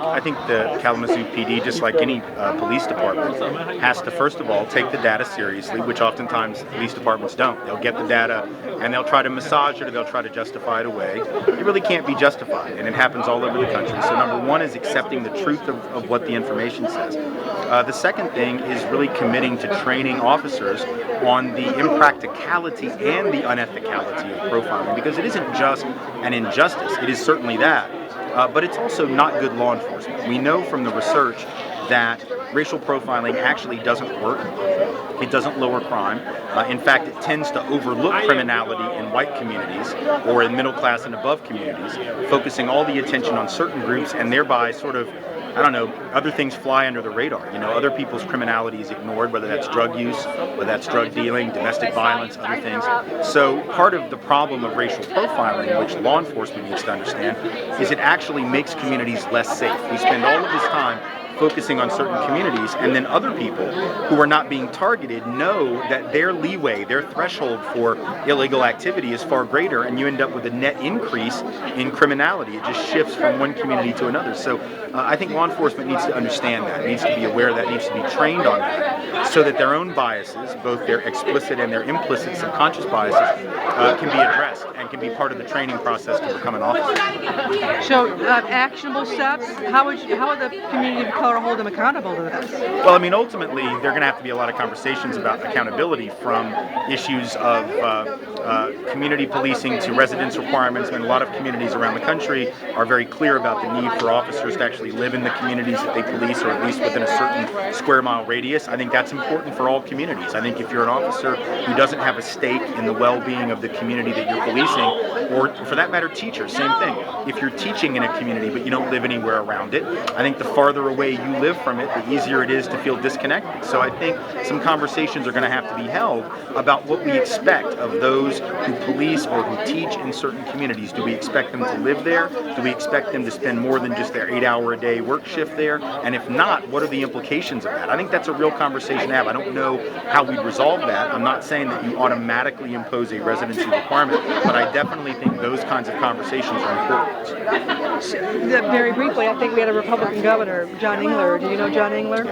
I think the Kalamazoo PD, just like any police department, has to first of all take the data seriously, which oftentimes police departments don't. They'll get the data and they'll try to massage it or they'll try to justify it away. It really can't be justified, and it happens all over the country. So number one is accepting the truth of what the information says. The second thing is really committing to training officers on the impracticality and the unethicality of profiling, because it isn't just an injustice. It is certainly that. But it's also not good law enforcement. We know from the research that racial profiling actually doesn't work. It doesn't lower crime. In fact, it tends to overlook criminality in white communities or in middle class and above communities, focusing all the attention on certain groups and thereby sort of, I don't know, other things fly under the radar. You know, other people's criminality is ignored, whether that's drug use, whether that's drug dealing, domestic violence, other things. So part of the problem of racial profiling, which law enforcement needs to understand, is it actually makes communities less safe. We spend all of this time focusing on certain communities, and then other people who are not being targeted know that their leeway, their threshold for illegal activity is far greater, and you end up with a net increase in criminality. It just shifts from one community to another. So I think law enforcement needs to understand that, needs to be aware of that, needs to be trained on that, so that their own biases, both their explicit and their implicit subconscious biases, can be addressed and can be part of the training process to become an officer. So actionable steps, how would the community of color hold them accountable to this? Well, I mean, ultimately, there are going to have to be a lot of conversations about accountability, from issues of community policing to residence requirements. I mean, a lot of communities around the country are very clear about the need for officers to actually live in the communities that they police, or at least within a certain square mile radius. I think that's important for all communities. I think if you're an officer who doesn't have a stake in the well-being of the community that you're policing, or for that matter, teachers, same thing. If you're teaching in a community but you don't live anywhere around it, I think the farther away you live from it, the easier it is to feel disconnected. So I think some conversations are going to have to be held about what we expect of those who police or who teach in certain communities. Do we expect them to live there? Do we expect them to spend more than just their 8-hour-a-day work shift there? And if not, what are the implications of that? I think that's a real conversation to have. I don't know how we'd resolve that. I'm not saying that you automatically impose a residency requirement, but I definitely think those kinds of conversations are important. Very briefly, I think we had a Republican governor, John Engler. Do you know John Engler?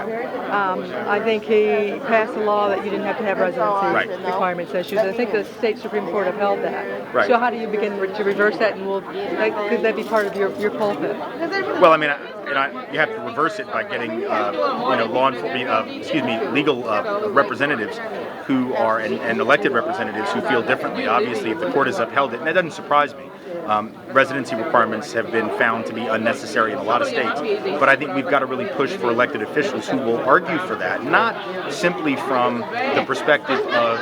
I think he passed a law that you didn't have to have residency requirements issues. I think the state Supreme Court upheld that. Right. So how do you begin to reverse that, and could that be part of your pulpit? Well, I mean, you have to reverse it by getting, legal representatives who are and elected representatives who feel differently. Obviously, if the court has upheld it, and that doesn't surprise me. Residency requirements have been found to be unnecessary in a lot of states, but I think we've got to really push for elected officials who will argue for that, not simply from the perspective of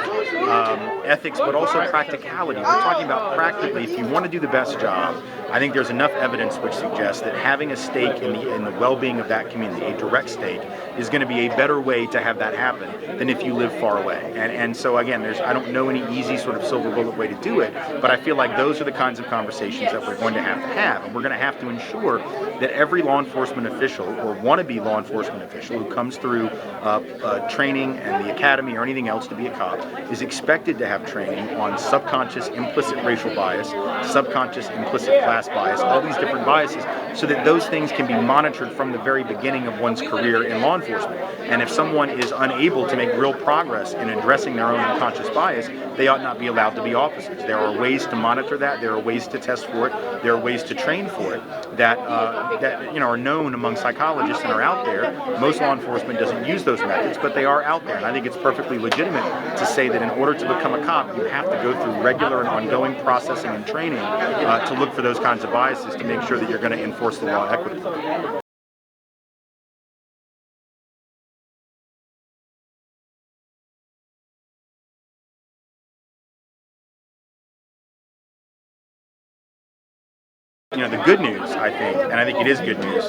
ethics, but also practicality. We're talking about practically, if you want to do the best job, I think there's enough evidence which suggests that having a stake in the well-being of that community, a direct stake, is going to be a better way to have that happen than if you live far away. And so again, I don't know any easy sort of silver bullet way to do it, but I feel like those are the kinds of conversations that we're going to have, and we're going to have to ensure that every law enforcement official or wannabe law enforcement official who comes through training and the academy or anything else to be a cop is expected to have training on subconscious implicit racial bias, subconscious implicit class bias, all these different biases, so that those things can be monitored from the very beginning of one's career in law enforcement. And if someone is unable to make real progress in addressing their own unconscious bias, they ought not be allowed to be officers. There are ways to monitor that. There are ways to test for it. There are ways to train for it that are known among psychologists and are out there. Most law enforcement doesn't use those methods, but they are out there. And I think it's perfectly legitimate to say that in order to become a cop, you have to go through regular and ongoing processing and training to look for those kinds of biases to make sure that you're going to enforce the law equitably. The good news, I think, and I think it is good news,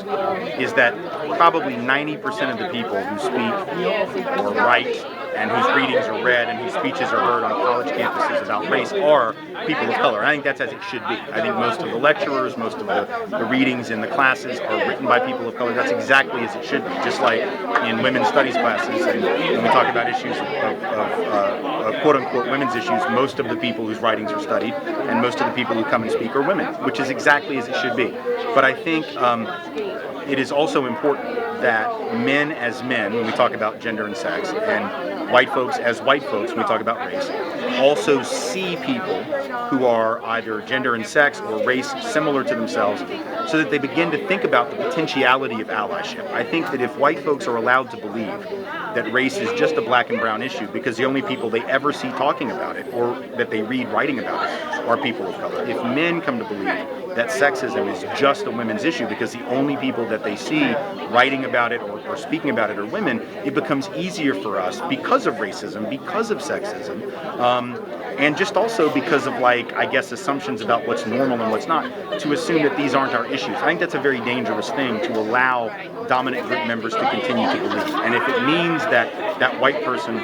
is that probably 90% of the people who speak or write and whose readings are read and whose speeches are heard on college campuses about race are people of color. And I think that's as it should be. I think most of the lecturers, most of the readings in the classes are written by people of color. That's exactly as it should be. Just like in women's studies classes, and when we talk about issues of quote-unquote women's issues, most of the people whose writings are studied and most of the people who come and speak are women, which is exactly as it should be. But I think it is also important that men as men, when we talk about gender and sex, and white folks as white folks, when we talk about race, also see people who are either gender and sex or race similar to themselves, so that they begin to think about the potentiality of allyship. I think that if white folks are allowed to believe that race is just a black and brown issue because the only people they ever see talking about it or that they read writing about it are people of color, if men come to believe that sexism is just a women's issue because the only people that they see writing about it or speaking about it are women, it becomes easier for us because of racism, because of sexism, and just also because of, like, I guess, assumptions about what's normal and what's not, to assume that these aren't our issues. I think that's a very dangerous thing to allow dominant group members to continue to believe. And if it means that that white person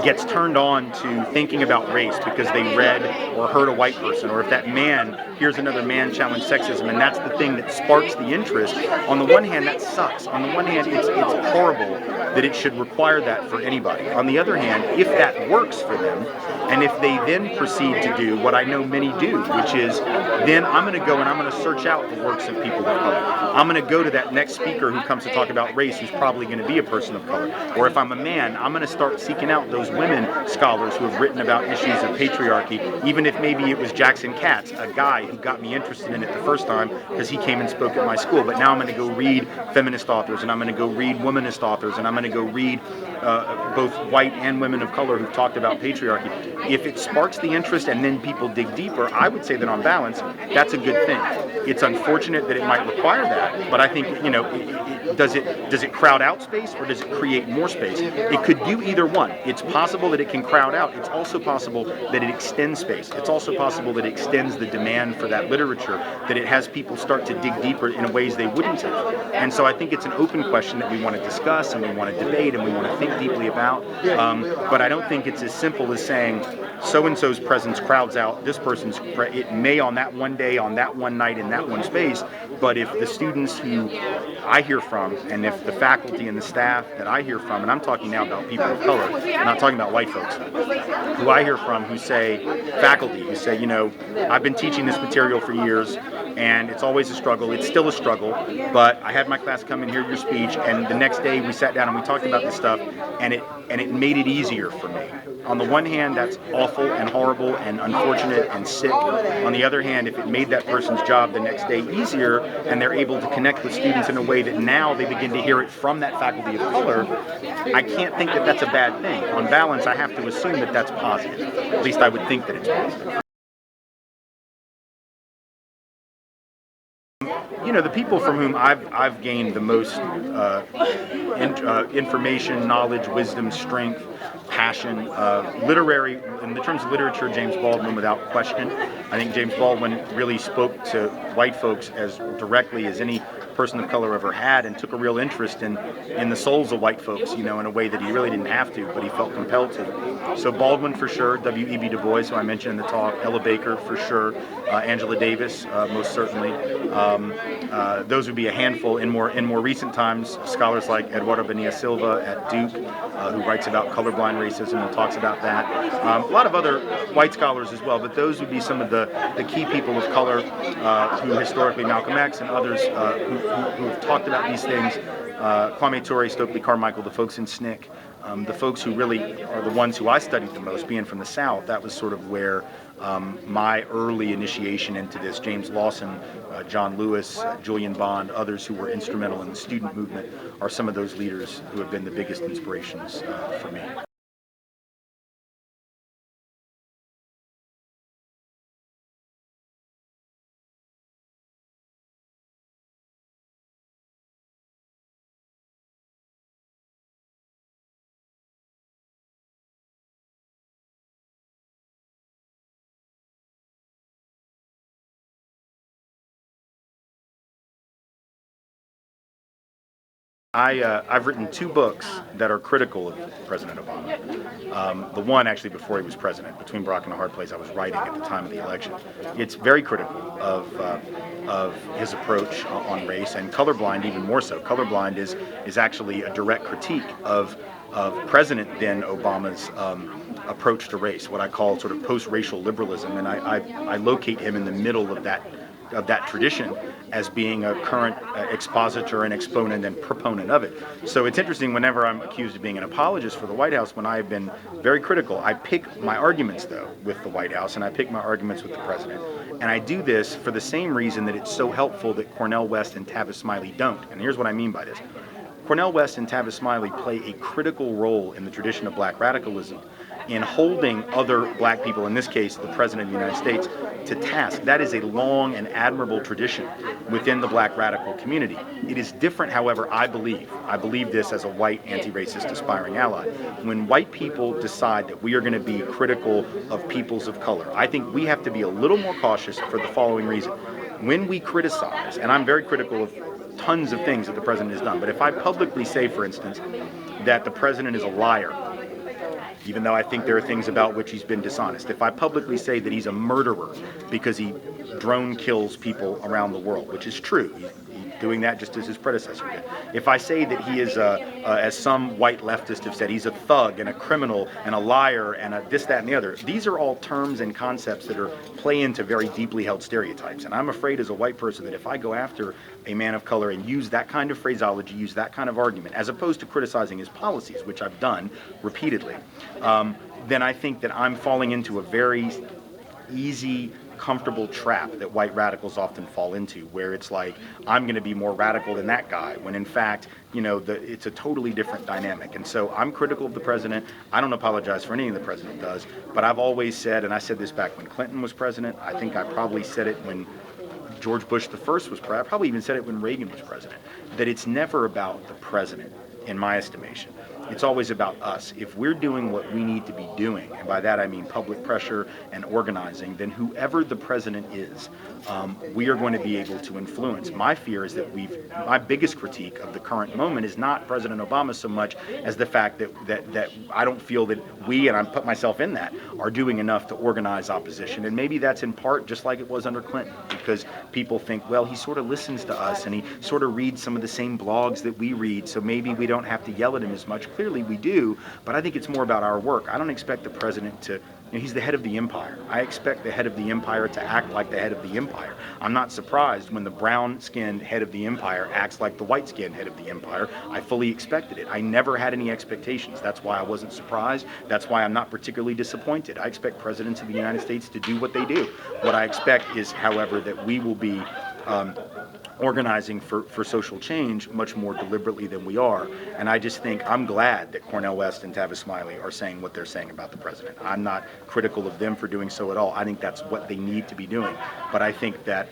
gets turned on to thinking about race because they read or heard a white person, or if that man hears another man challenge sexism and that's the thing that sparks the interest, on the one hand that sucks. On the one hand it's horrible that it should require that for anybody. On the other hand, if that works for them, and if they then proceed to do what I know many do, which is then I'm going to go and I'm going to search out the works of people of color. I'm going to go to that next speaker who comes to talk about race who's probably going to be a person of color. Or if I'm a man, I'm going to start seeking out those women scholars who have written about issues of patriarchy, even if maybe it was Jackson Katz, a guy who got me interested in it the first time because he came and spoke at my school. But now I'm going to go read feminist authors, and I'm going to go read womanist authors, and I'm going to go read both white and women of color who've talked about patriarchy. If it sparks the interest and then people dig deeper, I would say that on balance, that's a good thing. It's unfortunate that it might require that, but I think, does it crowd out space or does it create more space? It could do either one. It's possible that it can crowd out. It's also possible that it extends space. It's also possible that it extends the demand for that literature, that it has people start to dig deeper in ways they wouldn't have. And so I think it's an open question that we want to discuss and we want to debate and we want to think deeply about. But I don't think it's as simple as saying so-and-so's presence crowds out this person's. It may on that one day, on that one night, in that one space, but if the students who I hear from and if the faculty and the staff that I hear from, and I'm talking now about people of color, I'm not talking about white folks, who I hear from who say, faculty who say, I've been teaching this material for years and it's always a struggle, it's still a struggle, but I had my class come and hear your speech and the next day we sat down and we talked about this stuff and it made it easier for me. On the one hand, that's awful and horrible and unfortunate and sick. On the other hand, if it made that person's job the next day easier and they're able to connect with students in a way that now they begin to hear it from that faculty of color, I can't think that that's a bad thing. On balance, I have to assume that that's positive. At least I would think that it's positive. The people from whom I've gained the most information, knowledge, wisdom, strength, passion, literary, in the terms of literature, James Baldwin without question. I think James Baldwin really spoke to white folks as directly as any person of color ever had and took a real interest in the souls of white folks, in a way that he really didn't have to, but he felt compelled to. So Baldwin for sure, W.E.B. Du Bois, who I mentioned in the talk, Ella Baker for sure, Angela Davis most certainly. Those would be a handful. In more recent times, scholars like Eduardo Bonilla Silva at Duke, who writes about colorblind racism and talks about that. A lot of other white scholars as well, but those would be some of the key people of color who historically, Malcolm X and others who have talked about these things. Kwame Ture, Stokely Carmichael, the folks in SNCC, the folks who really are the ones who I studied the most, being from the South. That was sort of where my early initiation into this. James Lawson, John Lewis, Julian Bond, others who were instrumental in the student movement are some of those leaders who have been the biggest inspirations for me. I've written 2 books that are critical of President Obama. The one actually before he was president, Between Barack and a Hard Place, I was writing at the time of the election. It's very critical of his approach on race, and Colorblind even more so. Colorblind is actually a direct critique of President then Obama's approach to race, what I call sort of post-racial liberalism, and I locate him in the middle of that tradition. as being a current expositor and exponent and proponent of it. So it's interesting whenever I'm accused of being an apologist for the White House when I've been very critical. I pick my arguments, though, with the White House, and I pick my arguments with the president. And I do this for the same reason that it's so helpful that Cornel West and Tavis Smiley don't. And here's what I mean by this. Cornel West and Tavis Smiley play a critical role in the tradition of black radicalism in holding other black people, in this case the President of the United States, to task. That is a long and admirable tradition within the black radical community. It is different, however, I believe this as a white anti-racist aspiring ally. When white people decide that we are going to be critical of peoples of color, I think we have to be a little more cautious for the following reason. When we criticize, and I'm very critical of tons of things that the president has done, but if I publicly say, for instance, that the president is a liar, even though I think there are things about which he's been dishonest, if I publicly say that he's a murderer because he drone kills people around the world, which is true, he's doing that just as his predecessor did. If I say that he is, as some white leftists have said, he's a thug and a criminal and a liar and a this, that, and the other, these are all terms and concepts that play into very deeply held stereotypes. And I'm afraid as a white person that if I go after a man of color and use that kind of phraseology, use that kind of argument, as opposed to criticizing his policies, which I've done repeatedly, then I think that I'm falling into a very easy, comfortable trap that white radicals often fall into, where it's like, I'm going to be more radical than that guy, when in fact, it's a totally different dynamic. And so I'm critical of the president. I don't apologize for anything the president does, but I've always said, and I said this back when Clinton was president, I think I probably said it when George Bush the first was president, I probably even said it when Reagan was president, that it's never about the president, in my estimation. It's always about us. If we're doing what we need to be doing, and by that I mean public pressure and organizing, then whoever the president is, we are going to be able to influence. My fear is that my biggest critique of the current moment is not President Obama so much as the fact that I don't feel that we, and I put myself in that, are doing enough to organize opposition. And maybe that's in part just like it was under Clinton, because people think, well, he sort of listens to us and he sort of reads some of the same blogs that we read, so maybe we don't have to yell at him as much. Clearly we do, but I think it's more about our work. I don't expect the president to, he's the head of the empire. I expect the head of the empire to act like the head of the empire. I'm not surprised when the brown-skinned head of the empire acts like the white-skinned head of the empire. I fully expected it. I never had any expectations. That's why I wasn't surprised. That's why I'm not particularly disappointed. I expect presidents of the United States to do what they do. What I expect is, however, that we will be organizing for social change much more deliberately than we are. And I just think I'm glad that Cornel West and Tavis Smiley are saying what they're saying about the president. I'm not critical of them for doing so at all. I think that's what they need to be doing. But I think that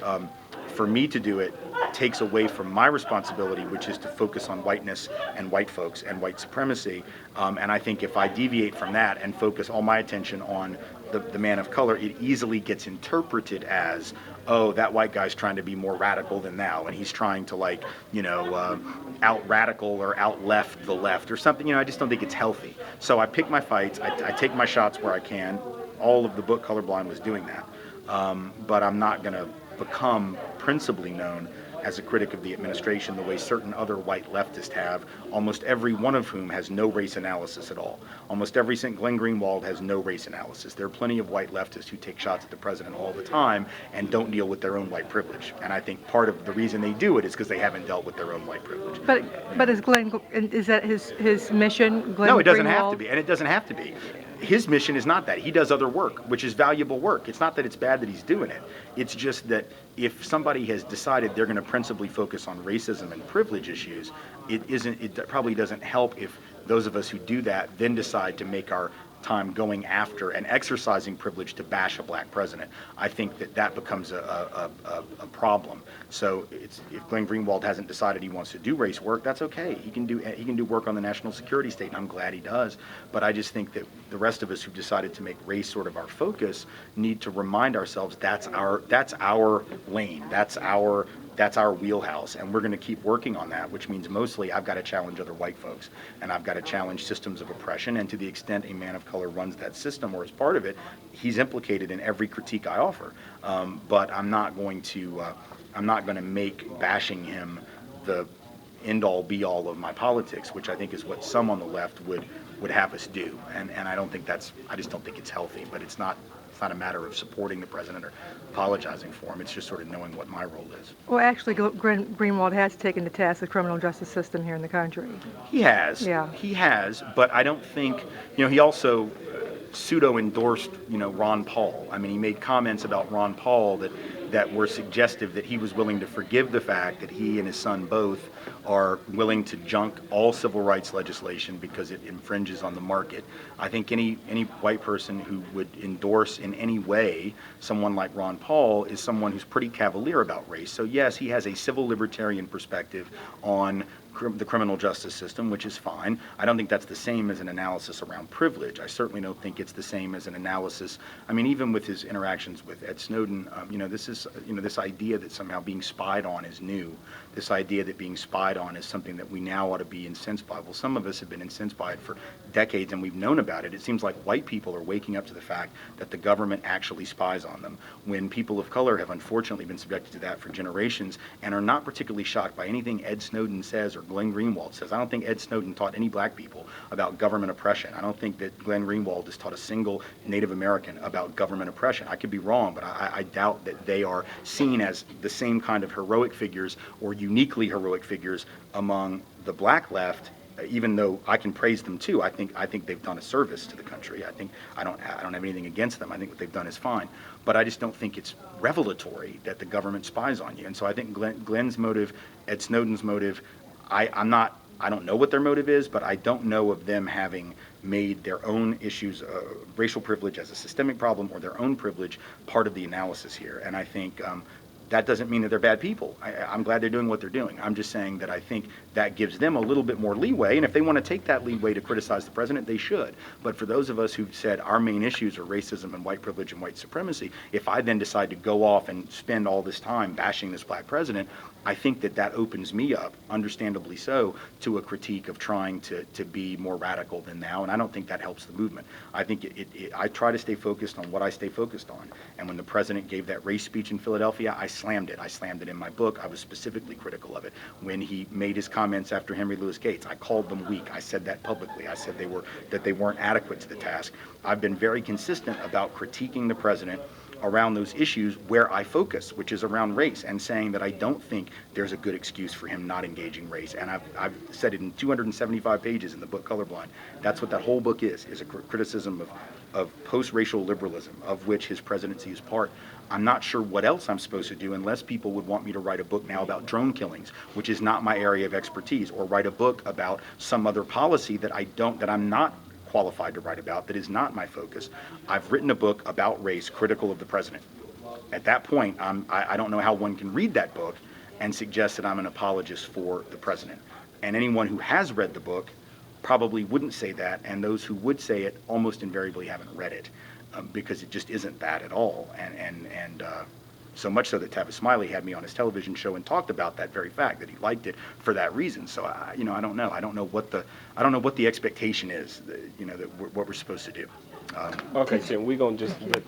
for me to do it takes away from my responsibility, which is to focus on whiteness and white folks and white supremacy. And I think if I deviate from that and focus all my attention on the man of color, it easily gets interpreted as, oh, that white guy's trying to be more radical than thou, and he's trying to out radical or out left the left or something. I just don't think it's healthy. So I pick my fights. I take my shots where I can. All of the book Colorblind was doing that. But I'm not going to become principally known as a critic of the administration the way certain other white leftists have, almost every one of whom has no race analysis at all. Almost every single Glenn Greenwald has no race analysis. There are plenty of white leftists who take shots at the president all the time and don't deal with their own white privilege. And I think part of the reason they do it is because they haven't dealt with their own white privilege. But is that his mission, Glenn No, it doesn't Greenwald? have to be, and it doesn't have to be. His mission is not that. He does other work, which is valuable work. It's not that it's bad that he's doing it. It's just that if somebody has decided they're going to principally focus on racism and privilege issues, it probably doesn't help if those of us who do that then decide to make our time going after and exercising privilege to bash a black president. I think that becomes a problem. So if Glenn Greenwald hasn't decided he wants to do race work, that's okay. He can do work on the national security state, and I'm glad he does. But I just think that the rest of us who've decided to make race sort of our focus need to remind ourselves that's our lane, that's our wheelhouse, and we're going to keep working on that, which means mostly I've got to challenge other white folks, and I've got to challenge systems of oppression, and to the extent a man of color runs that system or is part of it, he's implicated in every critique I offer. But I'm not going to make bashing him the end-all be-all of my politics, which I think is what some on the left would have us do, and I just don't think it's healthy, but it's not It's not a matter of supporting the president or apologizing for him. It's just sort of knowing what my role is. Well, actually, Greenwald has taken to task the criminal justice system here in the country. He has. Yeah. He has, but I don't think, he also pseudo-endorsed, Ron Paul. I mean, he made comments about Ron Paul that were suggestive that he was willing to forgive the fact that he and his son both are willing to junk all civil rights legislation because it infringes on the market. I think any white person who would endorse in any way someone like Ron Paul is someone who's pretty cavalier about race. So yes, he has a civil libertarian perspective on the criminal justice system, which is fine. I don't think that's the same as an analysis around privilege. I certainly don't think it's the same as an analysis. I mean, even with his interactions with Ed Snowden, this idea that somehow being spied on is new. This idea that being spied on is something that we now ought to be incensed by. Well, some of us have been incensed by it for decades, and we've known about it. It seems like white people are waking up to the fact that the government actually spies on them, when people of color have unfortunately been subjected to that for generations and are not particularly shocked by anything Ed Snowden says or Glenn Greenwald says. I don't think Ed Snowden taught any black people about government oppression. I don't think that Glenn Greenwald has taught a single Native American about government oppression. I could be wrong, but I doubt that they are seen as the same kind of heroic figures or uniquely heroic figures among the black left. Even though I can praise them too, I think they've done a service to the country. I don't have anything against them. I think what they've done is fine, but I just don't think it's revelatory that the government spies on you. And so I think Glenn's motive, Ed Snowden's motive, I don't know what their motive is, but I don't know of them having made their own issues, racial privilege as a systemic problem or their own privilege, part of the analysis here. And I think that doesn't mean that they're bad people. I'm glad they're doing what they're doing. I'm just saying that I think that gives them a little bit more leeway, and if they want to take that leeway to criticize the president, they should. But for those of us who've said our main issues are racism and white privilege and white supremacy, if I then decide to go off and spend all this time bashing this black president, I think that opens me up, understandably so, to a critique of trying to be more radical than now, and I don't think that helps the movement. I think I try to stay focused on what I stay focused on, and when the president gave that race speech in Philadelphia, I slammed it. I slammed it in my book. I was specifically critical of it. When he made his comments after Henry Louis Gates, I called them weak. I said that publicly. I said that they weren't adequate to the task. I've been very consistent about critiquing the president around those issues where I focus, which is around race, and saying that I don't think there's a good excuse for him not engaging race. And I've said it in 275 pages in the book Colorblind. That's what that whole book is a criticism of post-racial liberalism, of which his presidency is part. I'm not sure what else I'm supposed to do unless people would want me to write a book now about drone killings, which is not my area of expertise, or write a book about some other policy that I'm not qualified to write about, that is not my focus. I've written a book about race critical of the president. At that point, I don't know how one can read that book and suggest that I'm an apologist for the president. And anyone who has read the book probably wouldn't say that, and those who would say it almost invariably haven't read it, because it just isn't that at all. And so much so that Tavis Smiley had me on his television show and talked about that very fact, that he liked it for that reason. So I don't know. I don't know what the expectation is. What we're supposed to do. Okay, so we're gonna just let